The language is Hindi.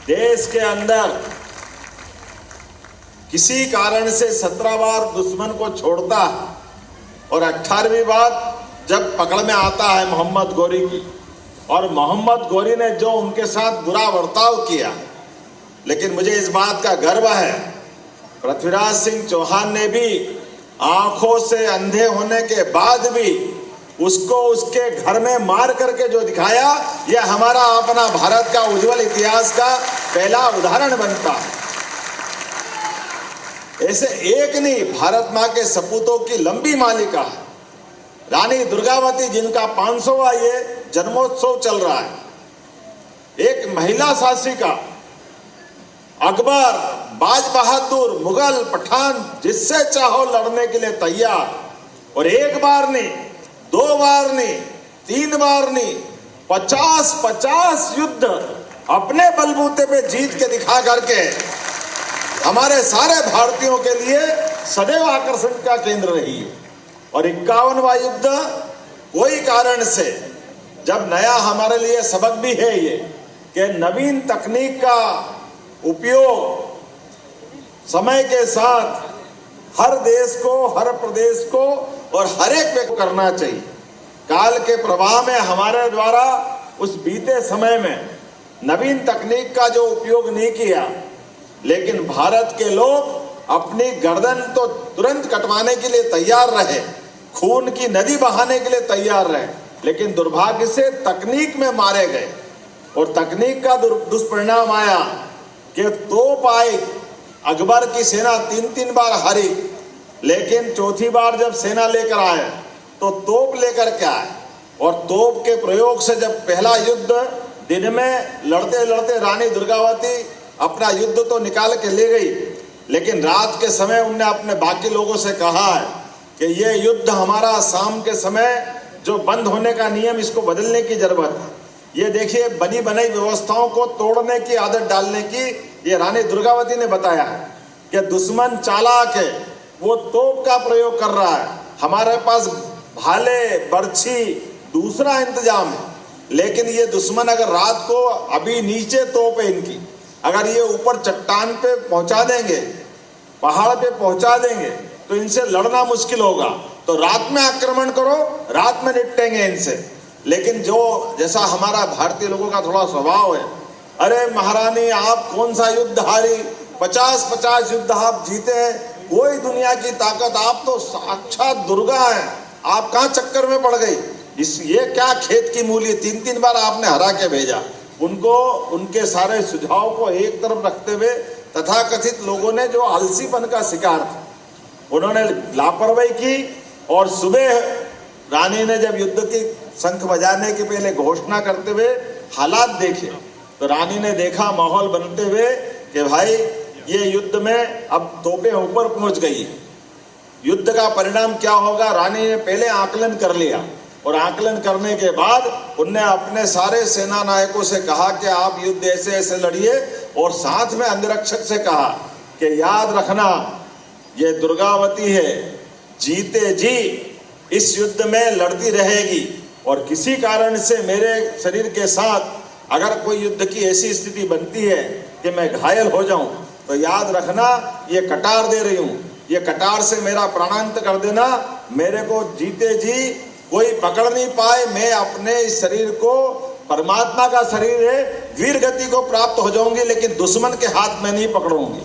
देश के अंदर किसी कारण से 17 बार दुश्मन को छोड़ता है और 18वीं बार जब पकड़ में आता है मोहम्मद गोरी की, और मोहम्मद गोरी ने जो उनके साथ बुरा बर्ताव किया, लेकिन मुझे इस बात का गर्व है पृथ्वीराज सिंह चौहान ने भी आंखों से अंधे होने के बाद भी उसको उसके घर में मार करके जो दिखाया, यह हमारा अपना भारत का उज्जवल इतिहास का पहला उदाहरण बनता है। ऐसे एक नहीं, भारत मां के सपूतों की लंबी मालिका है रानी दुर्गावती, जिनका 500वां ये जन्मोत्सव चल रहा है। एक महिला शासिका, अकबर, बाज बहादुर, मुगल, पठान, जिससे चाहो लड़ने के लिए तैयार, और एक बार नहीं, 2 बार नहीं, 3 बार नहीं, 50 युद्ध अपने बलबूते पे जीत के दिखा करके हमारे सारे भारतीयों के लिए सदैव आकर्षण का केंद्र रही है। और 51वां युद्ध कोई कारण से, जब नया हमारे लिए सबक भी है ये कि नवीन तकनीक का उपयोग समय के साथ हर देश को, हर प्रदेश को और हर एक व्यक्ति को करना चाहिए। काल के प्रवाह में हमारे द्वारा उस बीते समय में नवीन तकनीक का जो उपयोग नहीं किया, लेकिन भारत के लोग अपनी गर्दन तो तुरंत कटवाने के लिए तैयार रहे, खून की नदी बहाने के लिए तैयार रहे, लेकिन दुर्भाग्य से तकनीक में मारे गए। और तकनीक का दुष्परिणाम आया कि तोप आई, अकबर की सेना 3 बार हारी, लेकिन चौथी बार जब सेना लेकर आए तो तोप लेकर के आए, और तोप के प्रयोग से जब पहला युद्ध दिन में लड़ते लड़ते रानी दुर्गावती अपना युद्ध तो निकाल के ले गई, लेकिन रात के समय उनने अपने बाकी लोगों से कहा है कि ये युद्ध हमारा शाम के समय जो बंद होने का नियम, इसको बदलने की जरूरत है। ये देखिए, बनी बनाई व्यवस्थाओं को तोड़ने की आदत डालने की ये रानी दुर्गावती ने बताया है कि दुश्मन चालाक है, वो तोप का प्रयोग कर रहा है, हमारे पास भाले, बर्छी, दूसरा इंतजाम है, लेकिन ये दुश्मन अगर रात को, अभी नीचे तोप है इनकी, अगर ये ऊपर चट्टान पे पहुंचा देंगे, पहाड़ पे पहुंचा देंगे, तो इनसे लड़ना मुश्किल होगा। तो रात में आक्रमण करो, रात में निपटेंगे इनसे। लेकिन जो जैसा हमारा भारतीय लोगों का थोड़ा स्वभाव है, अरे महारानी आप कौन सा युद्ध हारी, 50 युद्ध आप जीते हैं, कोई दुनिया की ताकत, आप तो साक्षात दुर्गा हैं, आप कहाँ चक्कर में पड़ गई, ये क्या खेत की मूली, 3 बार आपने हरा के भेजा। उनको उनके सारे सुझाव को एक तरफ रखते हुए तथाकथित लोगों ने जो आलसीपन का शिकार थे, उन्होंने लापरवाही की, और सुबह रानी ने जब युद्ध की शंख बजाने के पहले घोषणा करते हुए हालात देखे, तो रानी ने देखा माहौल बनते हुए कि भाई ये युद्ध में अब तोपें ऊपर पहुंच गई, युद्ध का परिणाम क्या होगा रानी ने पहले आकलन कर लिया। और आकलन करने के बाद उनने अपने सारे सेना नायकों से कहा कि आप युद्ध ऐसे ऐसे लड़िए, और साथ में अंगरक्षक से कहा कि याद रखना ये दुर्गावती है, जीते जी इस युद्ध में लड़ती रहेगी, और किसी कारण से मेरे शरीर के साथ अगर कोई युद्ध की ऐसी स्थिति बनती है कि मैं घायल हो जाऊं, तो याद रखना ये कटार दे रही हूं, ये कटार से मेरा प्राणांत कर देना, मेरे को जीते जी कोई पकड़ नहीं पाए, मैं अपने इस शरीर को, परमात्मा का शरीर है, वीर गति को प्राप्त हो जाऊंगी, लेकिन दुश्मन के हाथ में नहीं पकड़ूंगी।